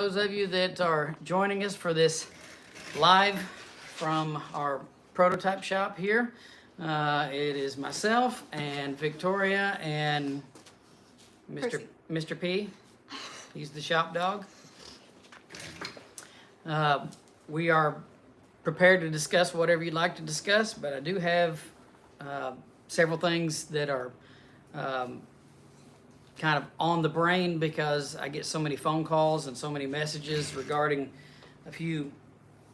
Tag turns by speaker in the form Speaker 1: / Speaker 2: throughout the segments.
Speaker 1: those of you that are joining us for this live from our prototype shop here. It is myself and Victoria and Mr. Mr. P. He's the shop dog. We are prepared to discuss whatever you'd like to discuss, but I do have several things that are kind of on the brain because I get so many phone calls and so many messages regarding a few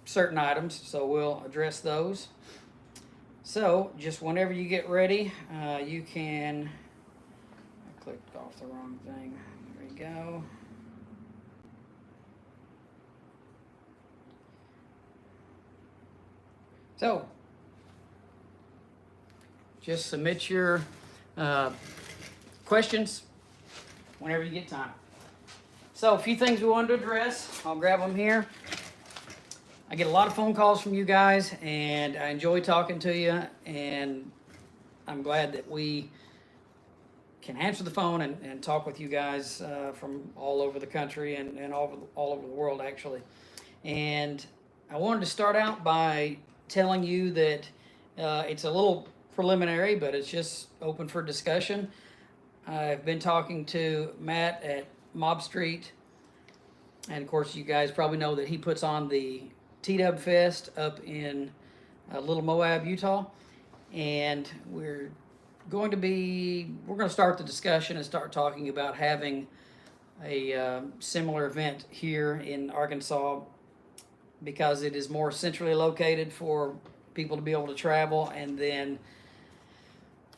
Speaker 1: certain items, so we'll address those. So just whenever you get ready, you can, I clicked off the wrong thing, there we go. So just submit your questions whenever you get time. So a few things we wanted to address. I'll grab them here. I get a lot of phone calls from you guys, and I enjoy talking to you, and I'm glad that we can answer the phone and talk with you guys from all over the country and all over the world, actually. And I wanted to start out by telling you that it's a little preliminary, but it's just open for discussion. I've been talking to Matt at Mob Street, and of course you guys probably know that he puts on the Tdub Fest up in Little Moab, Utah, and we're going to start the discussion and start talking about having a similar event here in Arkansas, because it is more centrally located for people to be able to travel. And then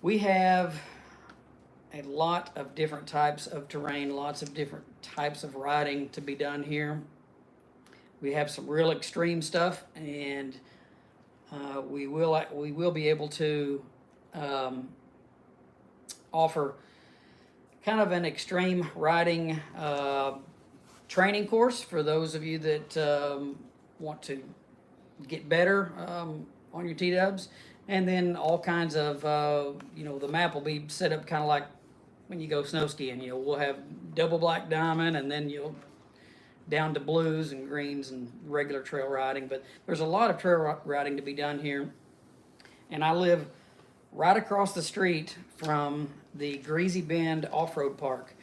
Speaker 1: we have a lot of different types of terrain, lots of different types of riding to be done here. We have some real extreme stuff, and we will be able to offer kind of an extreme riding training course for those of you that want to get better on your Tdubs. And then all kinds of, the map will be set up kind of like when you go snow skiing. We'll have double black diamond, and then you'll down to blues and greens and regular trail riding. But there's a lot of trail riding to be done here. And I live right across the street from the Greasy Bend Off-Road Park.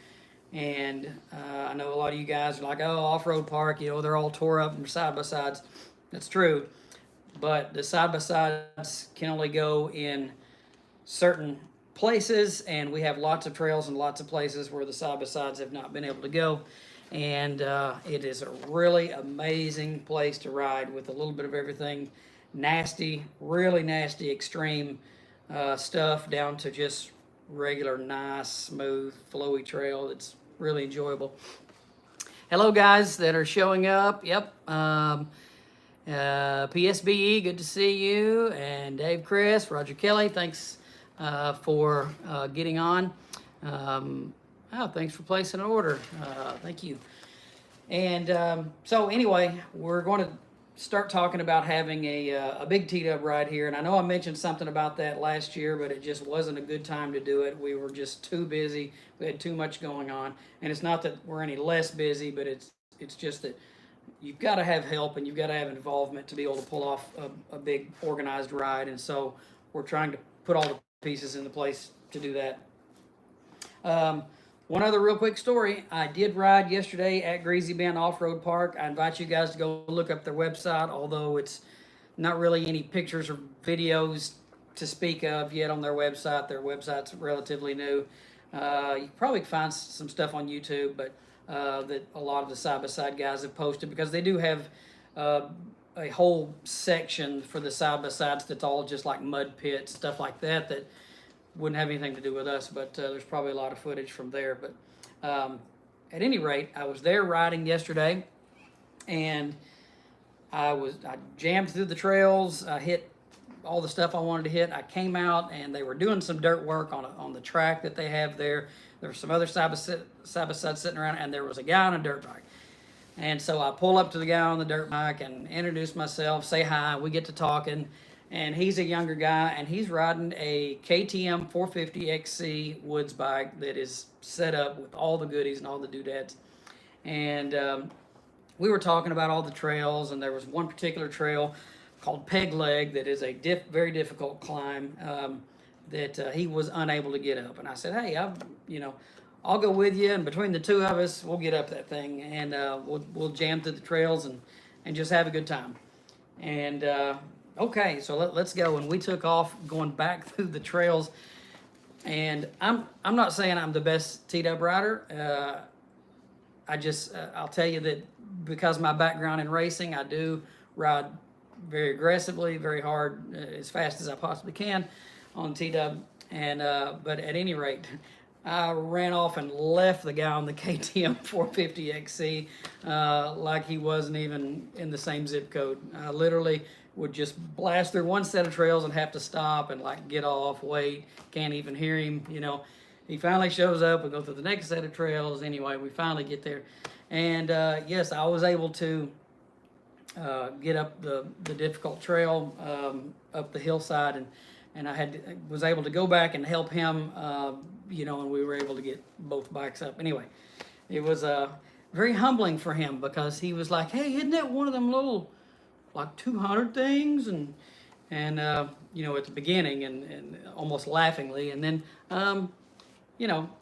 Speaker 1: And I know a lot of you guys are like, oh, off-road park, they're all tore up and side-by-sides. That's true. But the side-by-sides can only go in certain places, and we have lots of trails and lots of places where the side-by-sides have not been able to go. And it is a really amazing place to ride with a little bit of everything. Nasty, really nasty, extreme stuff down to just regular, nice, smooth, flowy trail. It's really enjoyable. Hello, guys that are showing up. Yep. PSBE, good to see you. And Dave, Chris, Roger Kelly, thanks for getting on. Thanks for placing an order. Thank you. And so anyway, we're going to start talking about having a big Tdub ride here. And I know I mentioned something about that last year, but it just wasn't a good time to do it. We were just too busy. We had too much going on. And it's not that we're any less busy, but it's just that you've got to have help and you've got to have involvement to be able to pull off a big organized ride. And so we're trying to put all the pieces into place to do that. One other real quick story. I did ride yesterday at Greasy Bend Off-Road Park. I invite you guys to go look up their website, although it's not really any pictures or videos to speak of yet on their website. Their website's relatively new. You probably can find some stuff on YouTube, but that a lot of the side-by-side guys have posted, because they do have a whole section for the side-by-sides that's all just like mud pits, stuff like that wouldn't have anything to do with us, but there's probably a lot of footage from there. But at any rate, I was there riding yesterday, and I jammed through the trails. I hit all the stuff I wanted to hit. I came out, and they were doing some dirt work on the track that they have there. There were some other side-by-sides sitting around, and there was a guy on a dirt bike. And so I pull up to the guy on the dirt bike and introduce myself, say hi. We get to talking. And he's a younger guy, and he's riding a KTM 450 XC woods bike that is set up with all the goodies and all the doodads. And we were talking about all the trails, and there was one particular trail called Peg Leg that is a very difficult climb, that he was unable to get up. And I said, hey, I'll go with you, and between the two of us, we'll get up that thing, and we'll jam through the trails and just have a good time. And okay, so let's go. And we took off going back through the trails. And I'm not saying I'm the best Tdub rider. I'll tell you that because of my background in racing, I do ride very aggressively, very hard, as fast as I possibly can on Tdub. And but at any rate, I ran off and left the guy on the KTM 450 XC like he wasn't even in the same zip code. I literally would just blast through one set of trails and have to stop and like get off, wait, can't even hear him, He finally shows up, we go through the next set of trails. Anyway, we finally get there. And yes, I was able to get up the difficult trail up the hillside, and I was able to go back and help him, and we were able to get both bikes up. Anyway, it was very humbling for him because he was like, hey, isn't that one of them little like 200 things? And at the beginning, and almost laughingly, and then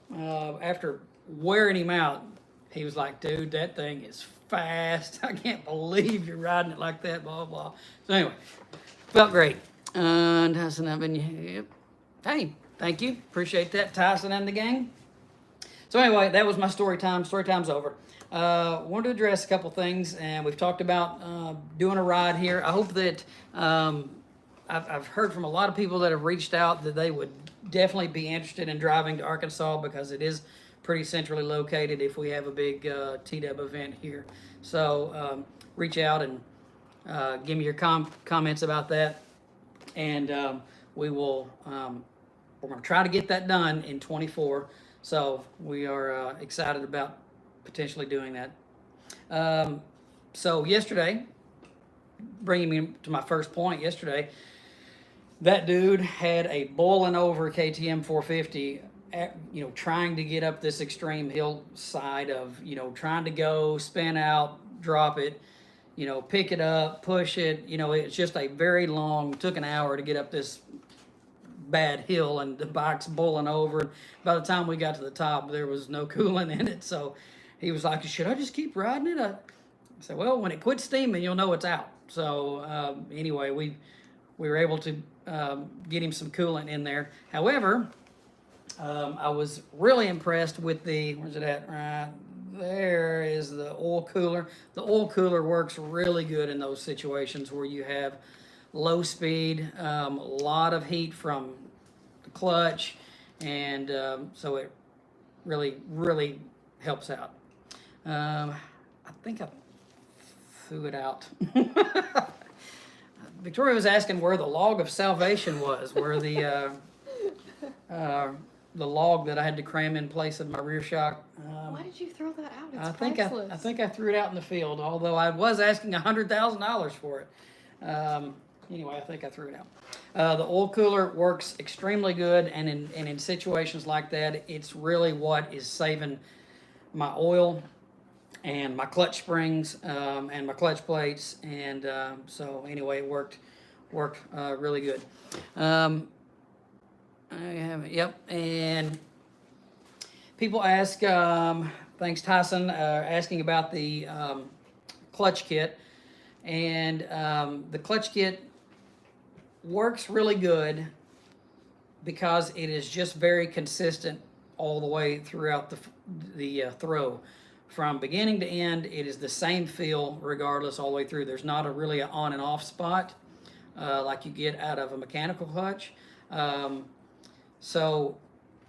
Speaker 1: after wearing him out, he was like, dude, that thing is fast. I can't believe you're riding it like that, blah, blah. So anyway, felt great. And Tyson, yep. Hey, thank you. Appreciate that, Tyson and the gang. So anyway, that was my story time. Story time's over. Wanted to address a couple things, and we've talked about doing a ride here. I hope that I've heard from a lot of people that have reached out that they would definitely be interested in driving to Arkansas because it is pretty centrally located if we have a big Tdub event here. So reach out and give me your comments about that, and we will. We're going to try to get that done in 24. So we are excited about potentially doing that. So yesterday, bringing me to my first point, yesterday, that dude had a boiling over KTM 450, trying to get up this extreme hillside of, trying to go, spin out, drop it, pick it up, push it. It's just a very long, took an hour to get up this bad hill, and the bike's boiling over. By the time we got to the top, there was no coolant in it. So he was like, should I just keep riding it? I said, well, when it quits steaming, you'll know it's out. So anyway, we were able to get him some coolant in there. However, I was really impressed with where's it at? Right there is the oil cooler. The oil cooler works really good in those situations where you have low speed, a lot of heat from the clutch, and so it really, really helps out. I think I threw it out. Victoria was asking where the log of salvation was, where the log that I had to cram in place of my rear shock.
Speaker 2: Why did you throw that out? It's
Speaker 1: I
Speaker 2: priceless.
Speaker 1: think I threw it out in the field, although I was asking $100,000 for it. Anyway, I think I threw it out. The oil cooler works extremely good, and in situations like that, it's really what is saving my oil and my clutch springs and my clutch plates, and so anyway, it worked really good. Yep, and people ask, thanks Tyson, asking about the clutch kit, and the clutch kit works really good because it is just very consistent all the way throughout the throw. From beginning to end, it is the same feel regardless all the way through. There's not really an on and off spot like you get out of a mechanical clutch. So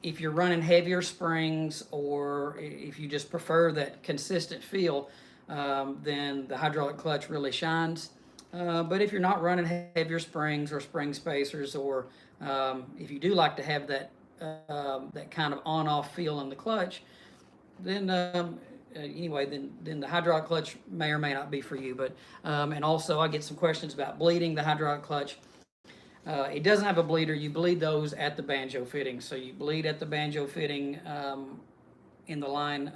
Speaker 1: if you're running heavier springs, or if you just prefer that consistent feel, then the hydraulic clutch really shines. But if you're not running heavier springs or spring spacers, or if you do like to have that kind of on-off feel in the clutch, then anyway, then the hydraulic clutch may or may not be for you. But and also I get some questions about bleeding the hydraulic clutch. It doesn't have a bleeder. You bleed those at the banjo fitting. So you bleed at the banjo fitting in the line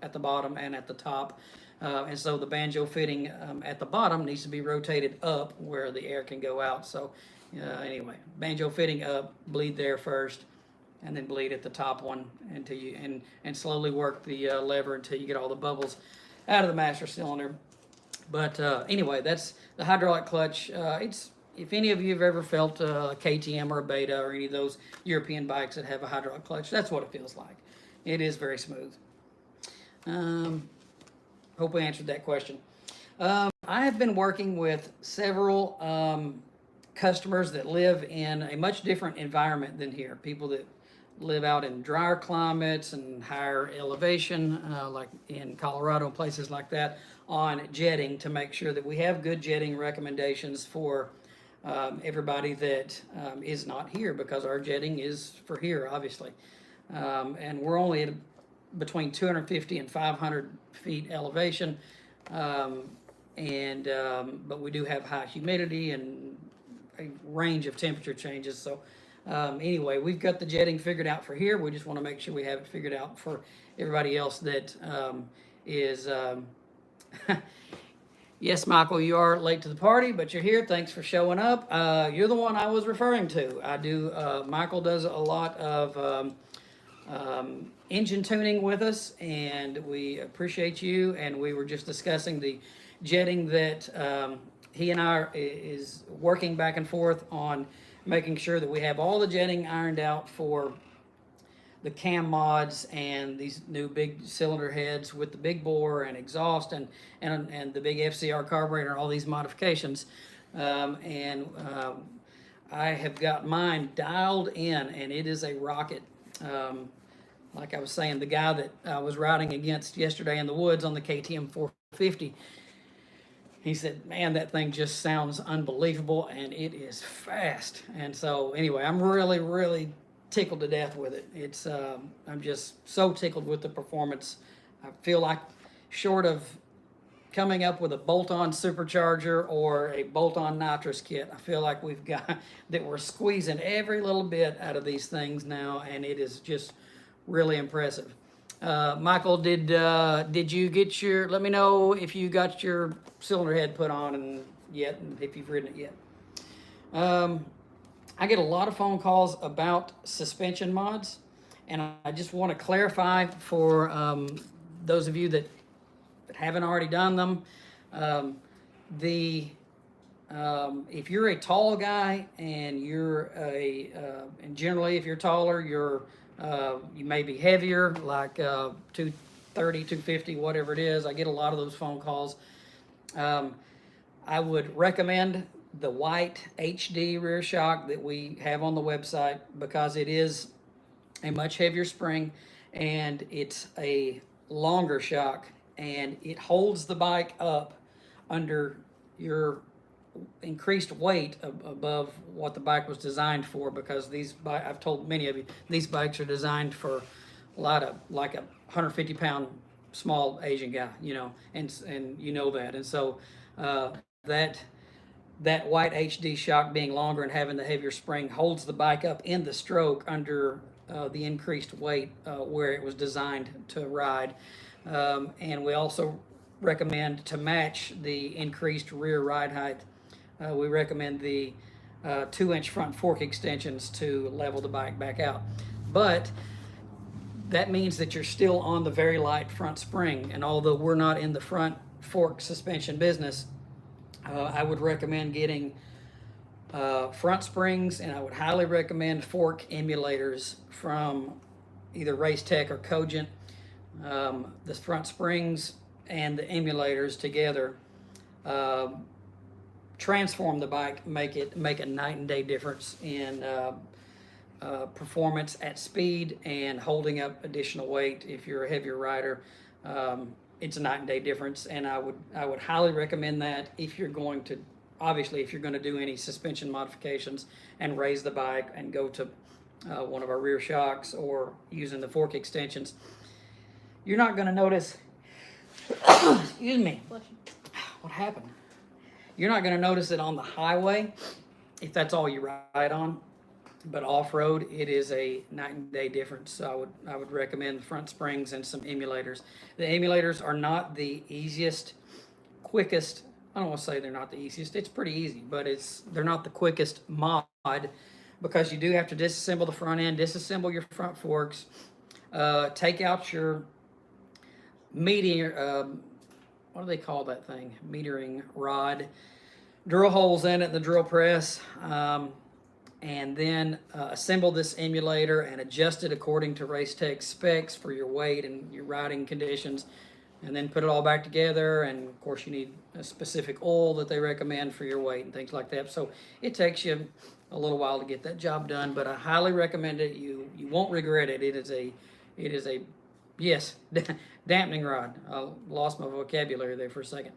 Speaker 1: at the bottom and at the top. And so the banjo fitting at the bottom needs to be rotated up where the air can go out. So anyway, banjo fitting up, bleed there first, and then bleed at the top one until you and slowly work the lever until you get all the bubbles out of the master cylinder. But anyway, that's the hydraulic clutch. It's if any of you have ever felt a KTM or a Beta or any of those European bikes that have a hydraulic clutch, that's what it feels like. It is very smooth. Hope we answered that question. I have been working with several customers that live in a much different environment than here. People that live out in drier climates and higher elevation, like in Colorado and places like that, on jetting to make sure that we have good jetting recommendations for everybody that is not here, because our jetting is for here, obviously. And we're only at between 250 and 500 feet elevation, but we do have high humidity and a range of temperature changes. So anyway, we've got the jetting figured out for here. We just want to make sure we have it figured out for everybody else that is. Yes, Michael, you are late to the party, but you're here. Thanks for showing up. You're the one I was referring to. I do. Michael does a lot of engine tuning with us, and we appreciate you. And we were just discussing the jetting that he and I is working back and forth on, making sure that we have all the jetting ironed out for the cam mods and these new big cylinder heads with the big bore and exhaust and the big FCR carburetor and all these modifications. I have got mine dialed in, and it is a rocket. Like I was saying, the guy that I was riding against yesterday in the woods on the KTM 450, he said, man, that thing just sounds unbelievable, and it is fast. And so anyway, I'm really tickled to death with it. It's I'm just so tickled with the performance. I feel like, short of coming up with a bolt-on supercharger or a bolt-on nitrous kit, I feel like we've got that we're squeezing every little bit out of these things now, and it is just really impressive. Michael, did you get your? Let me know if you got your cylinder head put on and if you've ridden it yet. I get a lot of phone calls about suspension mods, and I just want to clarify for those of you that haven't already done them. If you're a tall guy and and generally if you're taller, you may be heavier, like 230, 250, whatever it is. I get a lot of those phone calls. I would recommend the white HD rear shock that we have on the website, because it is a much heavier spring and it's a longer shock, and it holds the bike up under your increased weight above what the bike was designed for, because I've told many of you, these bikes are designed for like a 150-pound small Asian guy, and you know that. And so that white HD shock being longer and having the heavier spring holds the bike up in the stroke under the increased weight where it was designed to ride. And we also recommend, to match the increased rear ride height, we recommend the 2-inch front fork extensions to level the bike back out. But that means that you're still on the very light front spring, and although we're not in the front fork suspension business, I would recommend getting front springs, and I would highly recommend fork emulators from either Race Tech or Cogent. The front springs and the emulators together transform the bike, make a night and day difference in performance at speed and holding up additional weight. If you're a heavier rider, it's a night and day difference, and I would highly recommend that if you're going to do any suspension modifications and raise the bike and go to one of our rear shocks or using the fork extensions. You're not going to notice, excuse me, what happened? You're not going to notice it on the highway if that's all you ride on. but off-road, it is a night and day difference. So I would recommend front springs and some emulators. The emulators are not the easiest, quickest. I don't want to say they're not the easiest. It's pretty easy, but they're not the quickest mod, because you do have to disassemble the front end, disassemble your front forks, take out your meter. What do they call that thing? Metering rod. Drill holes in it in the drill press. And then assemble this emulator and adjust it according to Race Tech specs for your weight and your riding conditions, and then put it all back together. And of course, you need a specific oil that they recommend for your weight and things like that. So it takes you a little while to get that job done, but I highly recommend it. You won't regret it. It is a yes, dampening rod. I lost my vocabulary there for a second.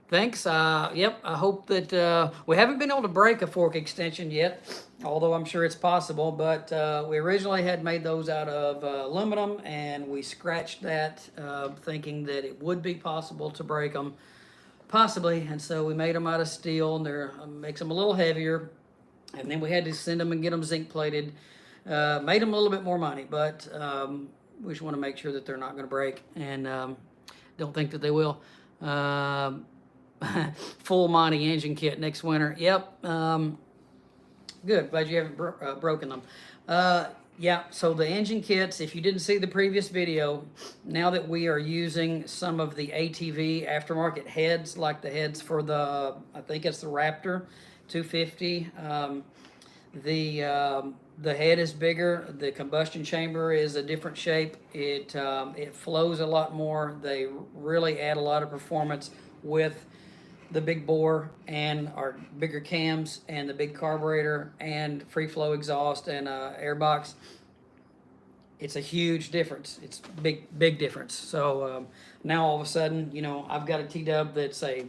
Speaker 1: Thanks. Yep, I hope that we haven't been able to break a fork extension yet, although I'm sure it's possible. But we originally had made those out of aluminum, and we scratched that thinking that it would be possible to break them, possibly. And so we made them out of steel, and they're makes them a little heavier. And then we had to send them and get them zinc plated. Made them a little bit more money, but we just want to make sure that they're not going to break, and don't think that they will. Full Monty engine kit next winter. Yep. Good. Glad you haven't broken them. Yeah. So the engine kits, if you didn't see the previous video, now that we are using some of the ATV aftermarket heads, like the heads for the, I think it's the Raptor 250. The head is bigger. The combustion chamber is a different shape. It flows a lot more. They really add a lot of performance with the big bore and our bigger cams and the big carburetor and free flow exhaust and airbox. It's a huge difference. It's big difference. So now all of a sudden, I've got a Tdub that's a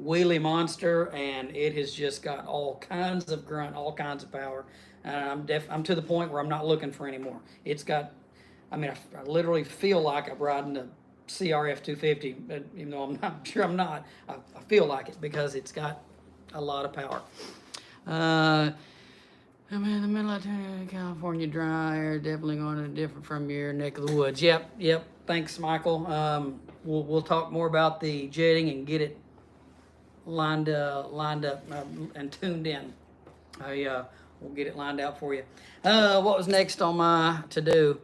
Speaker 1: wheelie monster, and it has just got all kinds of grunt, all kinds of power. And I'm to the point where I'm not looking for any more. It's got, I literally feel like I'm riding a CRF 250, but even though I'm sure I'm not, I feel like it because it's got a lot of power. I'm in the middle of California dry air, definitely going to different from your neck of the woods. Yep. Thanks, Michael. We'll talk more about the jetting and get it lined up and tuned in. We'll get it lined out for you. What was next on my to-do?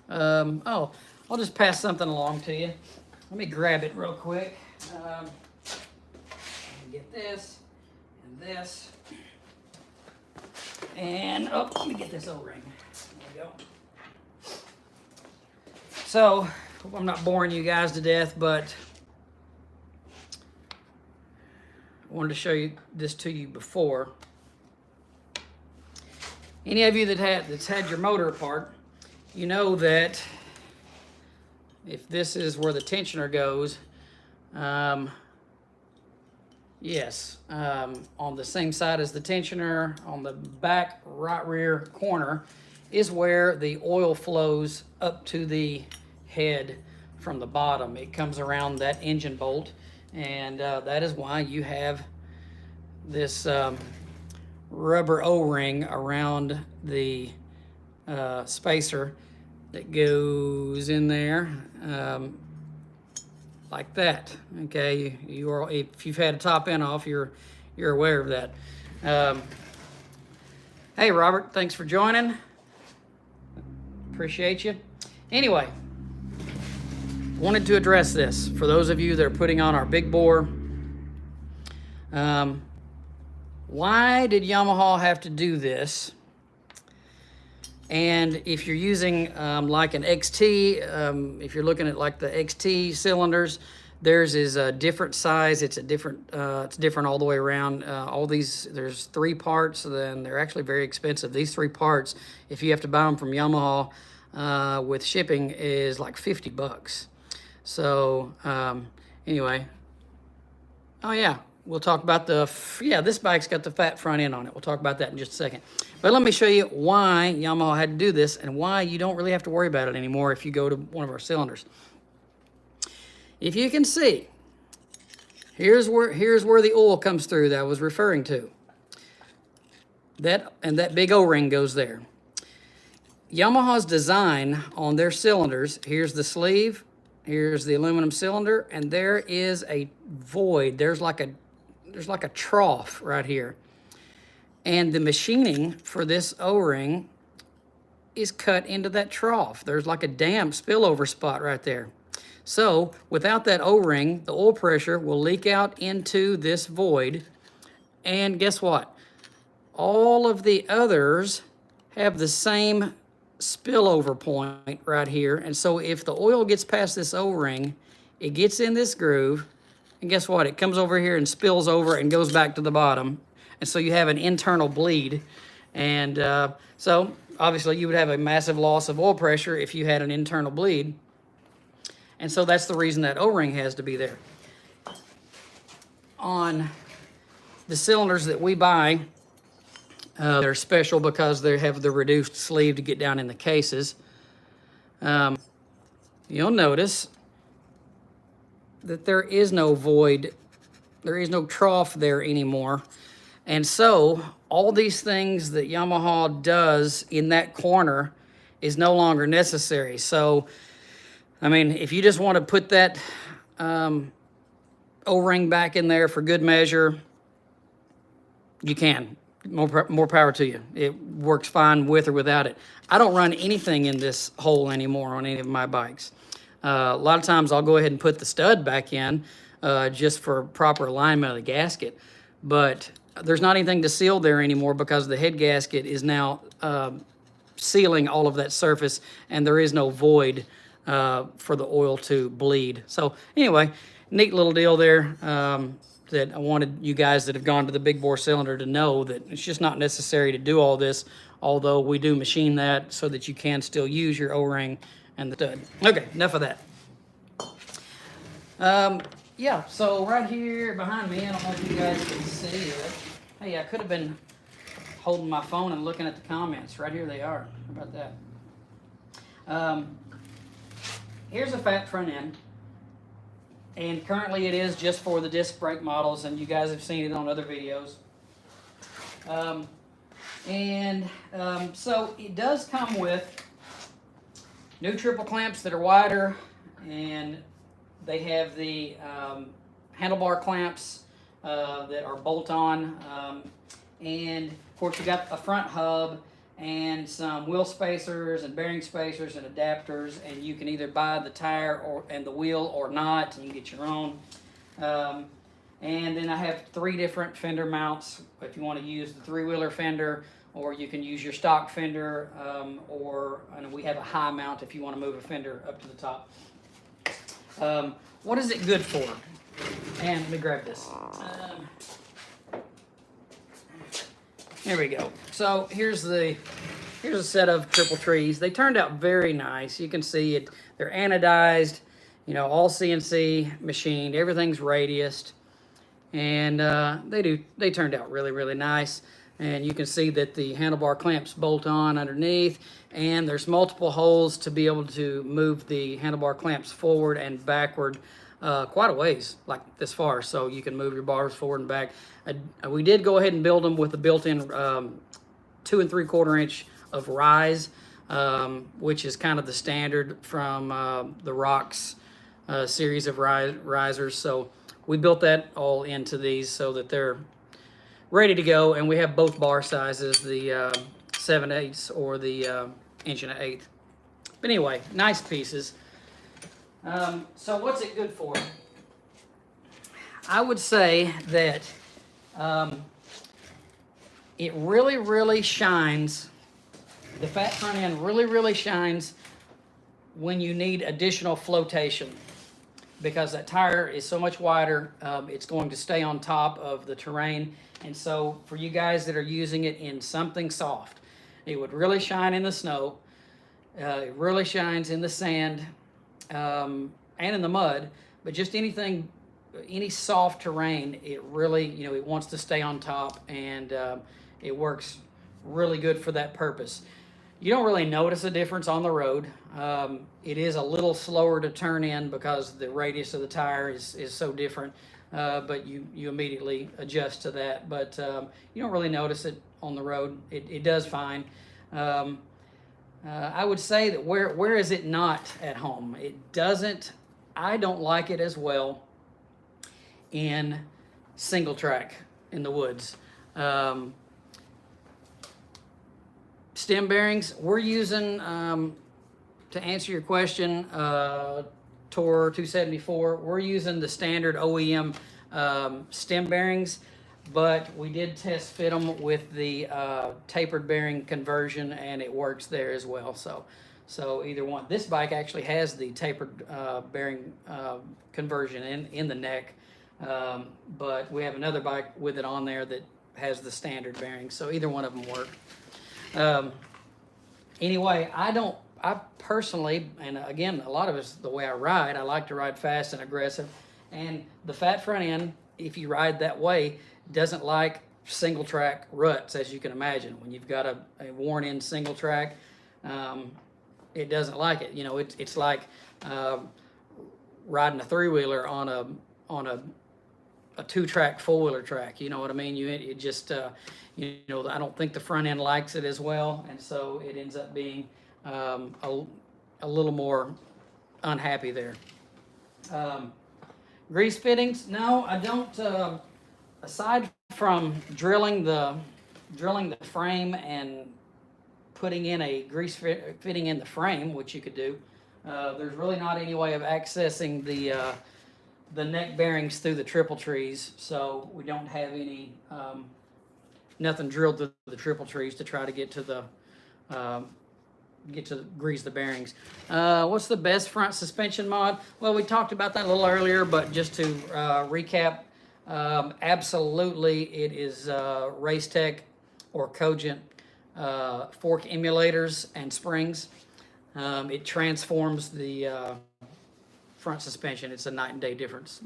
Speaker 1: I'll just pass something along to you. Let me grab it real quick. Get this and this. And, let me get this O-ring. There we go. So, hope I'm not boring you guys to death, but I wanted to show you this to you before. Any of you that's had your motor apart, you know that if this is where the tensioner goes, yes, on the same side as the tensioner, on the back right rear corner, is where the oil flows up to the head from the bottom. It comes around that engine bolt, and that is why you have this rubber O-ring around the spacer that goes in there like that. Okay, if you've had a top end off, you're aware of that. Hey Robert, thanks for joining. Appreciate you. Anyway, wanted to address this for those of you that are putting on our big bore. Why did Yamaha have to do this? And if you're using like an XT, if you're looking at like the XT cylinders, theirs is a different size. It's different all the way around. All these, there's 3 parts, then they're actually very expensive. These 3 parts, if you have to buy them from Yamaha with shipping, is like $50. So anyway, oh yeah. We'll talk about this bike's got the fat front end on it. We'll talk about that in just a second. But let me show you why Yamaha had to do this and why you don't really have to worry about it anymore if you go to one of our cylinders. If you can see, here's where the oil comes through that I was referring to. that big O-ring goes there. Yamaha's design on their cylinders, here's the sleeve, here's the aluminum cylinder, and there is a void. There's like a trough right here. And the machining for this O-ring is cut into that trough. There's like a damp spillover spot right there. So without that O-ring, the oil pressure will leak out into this void. And guess what? All of the others have the same spillover point right here. And so if the oil gets past this O-ring, it gets in this groove, and guess what? It comes over here and spills over and goes back to the bottom. And so you have an internal bleed. And so obviously you would have a massive loss of oil pressure if you had an internal bleed. And so that's the reason that O-ring has to be there. On the cylinders that we buy, they're special because they have the reduced sleeve to get down in the cases. You'll notice that there is no void, there is no trough there anymore. And so all these things that Yamaha does in that corner is no longer necessary. So, I mean, if you just want to put that O-ring back in there for good measure, you can. More power to you. It works fine with or without it. I don't run anything in this hole anymore on any of my bikes. A lot of times I'll go ahead and put the stud back in just for proper alignment of the gasket. But there's not anything to seal there anymore because the head gasket is now sealing all of that surface, and there is no void for the oil to bleed. So anyway, neat little deal there. That I wanted you guys that have gone to the big bore cylinder to know that it's just not necessary to do all this, although we do machine that so that you can still use your O-ring and the stud. Okay, enough of that. Yeah, so right here behind me, I don't know if you guys can see it. Hey, I could have been holding my phone and looking at the comments. Right here they are. How about that? Here's a fat front end. And currently it is just for the disc brake models, and you guys have seen it on other videos. So it does come with new triple clamps that are wider, and they have the handlebar clamps that are bolt-on. And of course you got a front hub and some wheel spacers and bearing spacers and adapters, and you can either buy the tire and the wheel or not, and you get your own. And then I have 3 different fender mounts if you want to use the 3-wheeler fender, or you can use your stock fender, or we have a high mount if you want to move a fender up to the top. What is it good for? And let me grab this. There we go. So here's a set of triple trees. They turned out very nice. You can see it. They're anodized, all CNC machined. Everything's radiused, and they turned out really, really nice. And you can see that the handlebar clamps bolt on underneath, and there's multiple holes to be able to move the handlebar clamps forward and backward quite a ways, like this far, so you can move your bars forward and back. We did go ahead and build them with a built-in 2 3/4 inch of rise, which is kind of the standard from the Rocks series of risers. So we built that all into these so that they're ready to go, and we have both bar sizes, the 7/8 or the 1 1/8. But anyway, nice pieces. So what's it good for? I would say that it really, really shines. The fat front end really, really shines when you need additional flotation, because that tire is so much wider. It's going to stay on top of the terrain. And so for you guys that are using it in something soft, it would really shine in the snow. It really shines in the sand and in the mud, but just anything, any soft terrain, it really, it wants to stay on top, and it works really good for that purpose. You don't really notice a difference on the road. It is a little slower to turn in because the radius of the tire is so different, but you immediately adjust to that. But you don't really notice it on the road. It does fine. Um, I would say that where is it not at home? It doesn't. I don't like it as well in single track in the woods. Stem bearings, we're using, to answer your question, Tor 274, we're using the standard OEM stem bearings, but we did test fit them with the tapered bearing conversion, and it works there as well. So either one. This bike actually has the tapered bearing conversion in the neck, but we have another bike with it on there that has the standard bearings. So either one of them work. Anyway, I personally, and again, a lot of it's the way I ride. I like to ride fast and aggressive, and the fat front end, if you ride that way, doesn't like single track ruts, as you can imagine. When you've got a worn in single track, it doesn't like it. You know, it's like riding a three-wheeler on a two-track four-wheeler track. You know what I mean? It just you know, I don't think the front end likes it as well, and so it ends up being a little more unhappy there. Grease fittings? No, I don't. Aside from drilling the frame and putting in a grease fitting in the frame, which you could do, there's really not any way of accessing the neck bearings through the triple trees, so we don't have any nothing drilled through the triple trees to try to get to grease the bearings. What's the best front suspension mod? Well, we talked about that a little earlier, but just to recap, absolutely it is Racetech or Cogent fork emulators and springs. It transforms the front suspension. It's a night and day difference.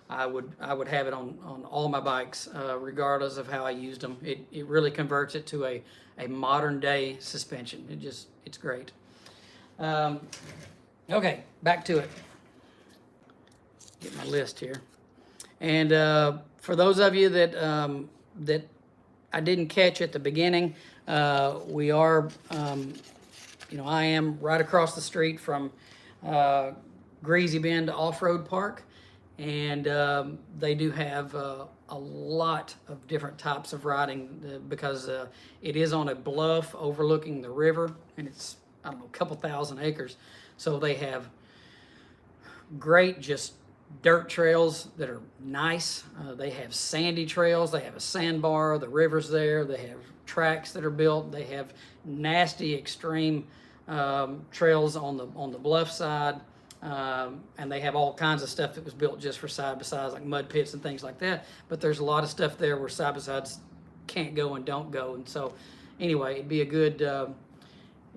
Speaker 1: I would have it on all my bikes, regardless of how I used them. It really converts it to a modern day suspension. It's great. Okay, back to it. Get my list here. And for those of you that I didn't catch at the beginning, we are, you know, I am right across the street from Greasy Bend Off-Road Park, and they do have a lot of different types of riding because it is on a bluff overlooking the river, and it's, I don't know, a couple thousand acres. So they have great just dirt trails that are nice. They have sandy trails. They have a sandbar. The river's there. They have tracks that are built. They have nasty extreme trails on the bluff side. And they have all kinds of stuff that was built just for side-by-sides, like mud pits and things like that. But there's a lot of stuff there where side-by-sides can't go and don't go. And so anyway, it'd be a good,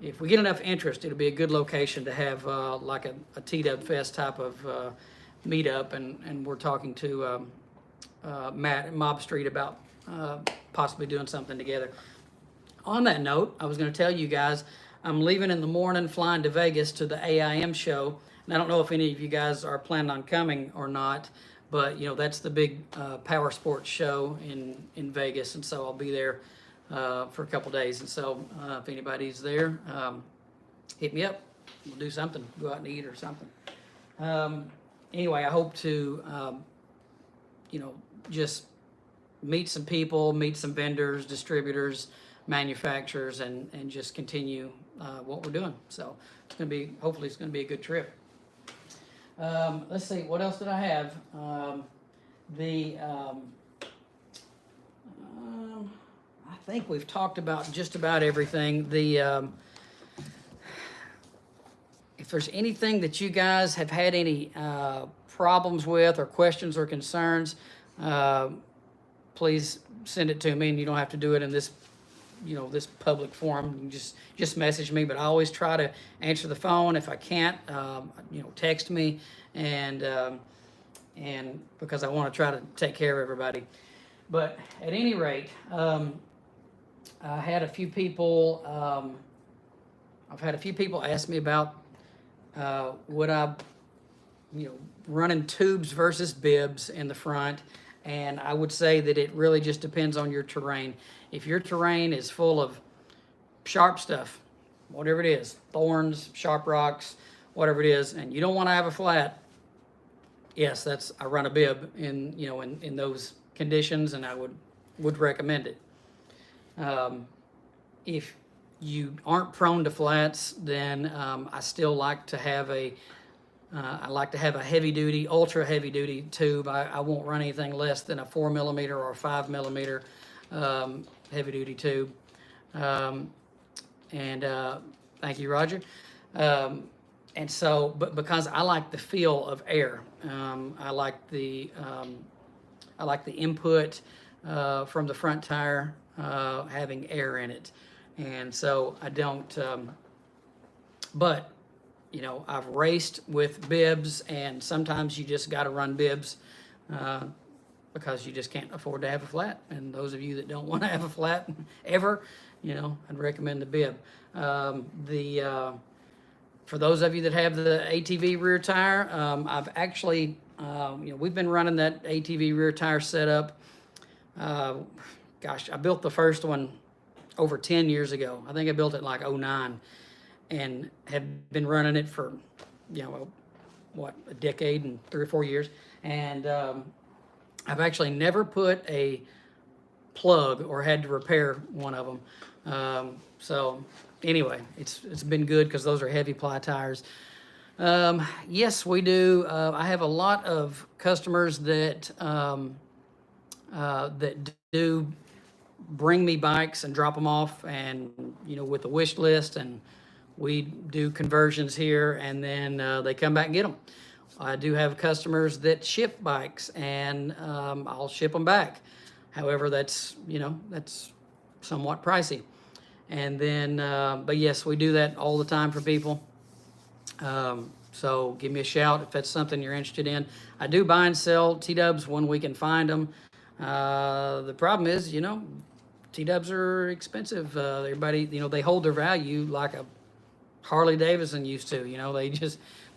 Speaker 1: if we get enough interest, it'll be a good location to have like a Tdub Fest type of meetup. And we're talking to Matt at Mob Street about possibly doing something together. On that note, I was going to tell you guys, I'm leaving in the morning, flying to Vegas to the AIM show. And I don't know if any of you guys are planning on coming or not, but you know, that's the big power sports show in Vegas, and so I'll be there for a couple days. And so if anybody's there, hit me up. We'll do something, go out and eat or something. Anyway, I hope to you know, just meet some people, meet some vendors, distributors, manufacturers, and just continue what we're doing. So it's going to be, hopefully it's going to be a good trip. Let's see, what else did I have? I think we've talked about just about everything. If there's anything that you guys have had any problems with or questions or concerns, please send it to me, and you don't have to do it in this, you know, this public forum. You can just message me, but I always try to answer the phone. If I can't, you know, text me, and because I want to try to take care of everybody. But at any rate, I had a few people I've had a few people ask me about would I, running tubes versus bibs in the front, and I would say that it really just depends on your terrain. If your terrain is full of sharp stuff, whatever it is, thorns, sharp rocks, whatever it is, and you don't want to have a flat, yes, I run a bib in those conditions, and I would recommend it. If you aren't prone to flats, then I still like to have I like to have a heavy duty, ultra heavy duty tube. I won't run anything less than a 4mm or a 5mm heavy duty tube. Thank you, Roger. And so, but because I like the feel of air, I like the input from the front tire having air in it, and so I don't. But I've raced with bibs, and sometimes you just got to run bibs because you just can't afford to have a flat. And those of you that don't want to have a flat ever, I'd recommend the bib. For those of you that have the ATV rear tire, I've actually, we've been running that ATV rear tire setup. I built the first one over 10 years ago. I think I built it like '09, and have been running it for, a decade and 3 or 4 years. And I've actually never put a plug or had to repair one of them. So anyway, it's been good because those are heavy ply tires. Yes, we do. I have a lot of customers that do bring me bikes and drop them off, and with a wish list, and we do conversions here, and then they come back and get them. I do have customers that ship bikes, and I'll ship them back. However, that's somewhat pricey. And then, but yes, we do that all the time for people. So give me a shout if that's something you're interested in. I do buy and sell Tdubs when we can find them. The problem is, Tdubs are expensive. Everybody, they hold their value like a Harley Davidson used to.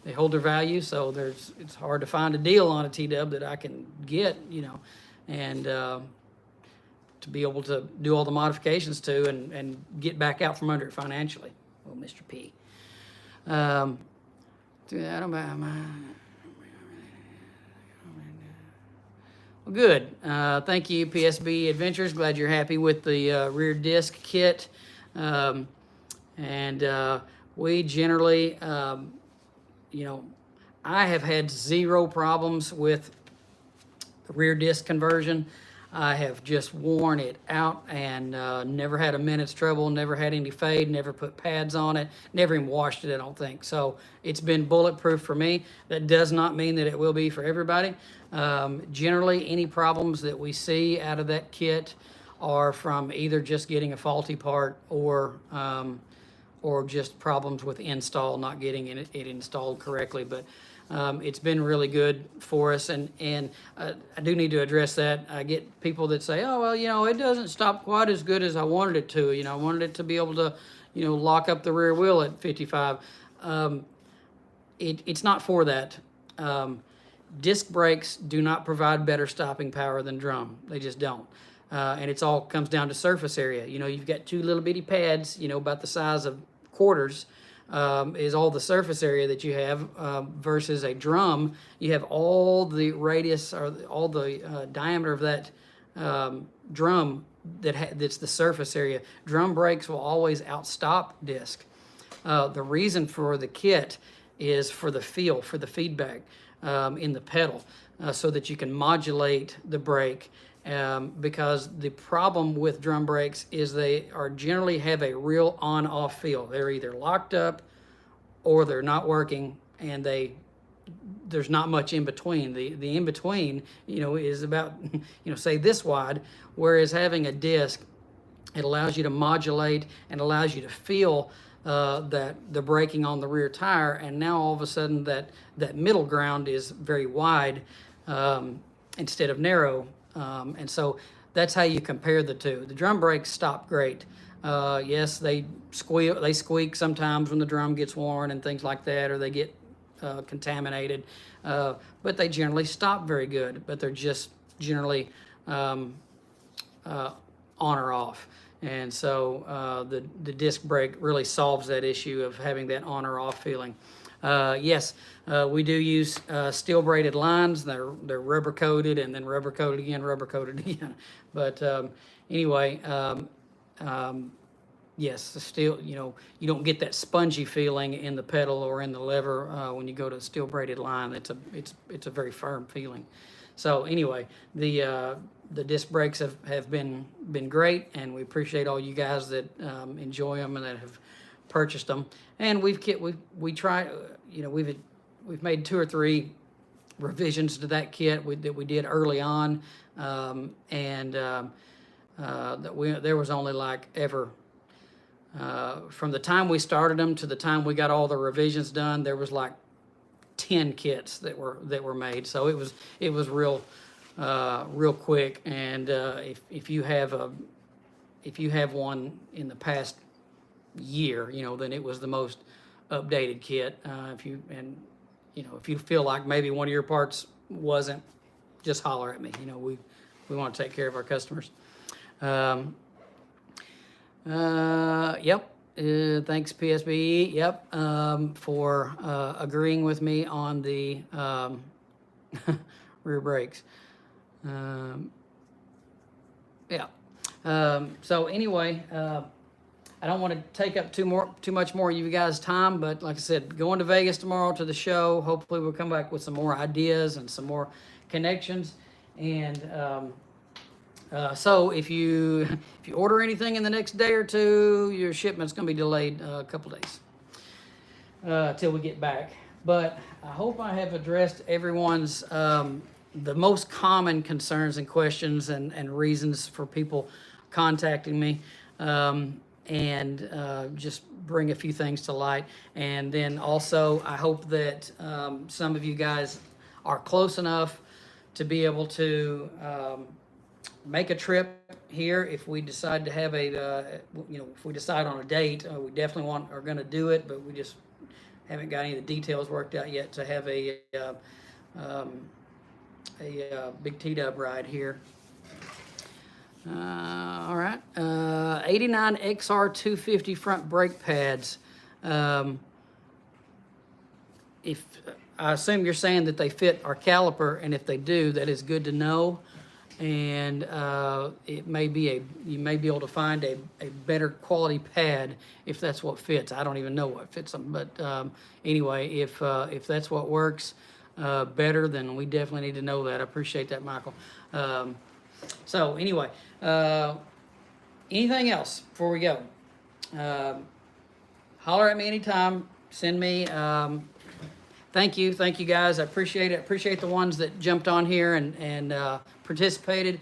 Speaker 1: They hold their value. So it's hard to find a deal on a Tdub that I can get, and to be able to do all the modifications to and get back out from under it financially. Oh, Mr. P. Well, good. Thank you, PSB Adventures. Glad you're happy with the rear disc kit. We generally, I have had zero problems with the rear disc conversion. I have just worn it out and never had a minute's trouble, never had any fade, never put pads on it, never even washed it, I don't think. So it's been bulletproof for me. That does not mean that it will be for everybody. Generally, any problems that we see out of that kit are from either just getting a faulty part or just problems with install, not getting it installed correctly. But it's been really good for us, and I do need to address that. I get people that say, oh, well, it doesn't stop quite as good as I wanted it to. I wanted it to be able to, lock up the rear wheel at 55. It's not for that. Disc brakes do not provide better stopping power than drum. They just don't. And it's all comes down to surface area. You've got two little bitty pads, about the size of quarters, is all the surface area that you have, versus a drum. You have all the radius or all the diameter of that drum that's the surface area. Drum brakes will always outstop disc. The reason for the kit is for the feel, for the feedback in the pedal, so that you can modulate the brake. Because the problem with drum brakes is they are generally have a real on-off feel. They're either locked up or they're not working, and there's not much in between. The in between, is about, say this wide, whereas having a disc, it allows you to modulate and allows you to feel that the braking on the rear tire, and now all of a sudden that middle ground is very wide instead of narrow. And so that's how you compare the two. The drum brakes stop great. Yes, they squeak sometimes when the drum gets worn and things like that, or they get contaminated. But they generally stop very good, but they're just generally on or off. And so the disc brake really solves that issue of having that on or off feeling. Yes, we do use steel braided lines. They're rubber coated and then rubber coated again, rubber coated again. But anyway, yes, the steel. You don't get that spongy feeling in the pedal or in the lever when you go to a steel braided line. It's a very firm feeling. So anyway, the disc brakes have been great, and we appreciate all you guys that enjoy them and that have purchased them. And we've made 2 or 3 revisions to that kit that we did early on, there was only like ever from the time we started them to the time we got all the revisions done, there was like 10 kits that were made. So it was real quick. And if you have one in the past year, then it was the most updated kit. If you feel like maybe one of your parts wasn't, just holler at me. We want to take care of our customers. Yep. Thanks, PSBE. Yep. For agreeing with me on the rear brakes. Yeah. So anyway, I don't want to take up too much more of you guys' time, but like I said, going to Vegas tomorrow to the show. Hopefully, we'll come back with some more ideas and some more connections. And so if you order anything in the next day or two, your shipment's going to be delayed a couple days till we get back. But I hope I have addressed everyone's the most common concerns and questions and reasons for people contacting me. And just bring a few things to light. And then also, I hope that some of you guys are close enough to be able to make a trip here if we decide to have if we decide on a date. We definitely are going to do it, but we just haven't got any of the details worked out yet to have a big Tdub ride here. All right, 89 XR 250 front brake pads. If I assume you're saying that they fit our caliper, and if they do, that is good to know. And you may be able to find a better quality pad if that's what fits. I don't even know what fits them, but anyway, if that's what works better, then we definitely need to know that. I appreciate that, Michael. So anyway, anything else before we go? Holler at me anytime. Send me. Thank you guys. I appreciate it. Appreciate the ones that jumped on here and participated.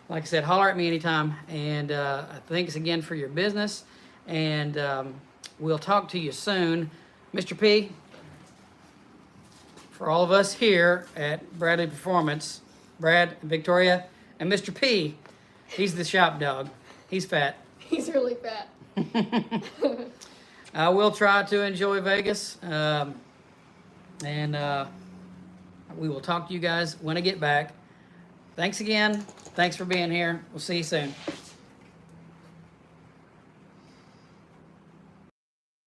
Speaker 1: Like I said, holler at me anytime. And thanks again for your business. And we'll talk to you soon, Mr. P. For all of us here at Bradley Performance, Brad, Victoria, and Mr. P, he's the shop dog. He's fat.
Speaker 2: He's really fat.
Speaker 1: I will try to enjoy Vegas. And we will talk to you guys when I get back. Thanks again. Thanks for being here. We'll see you soon.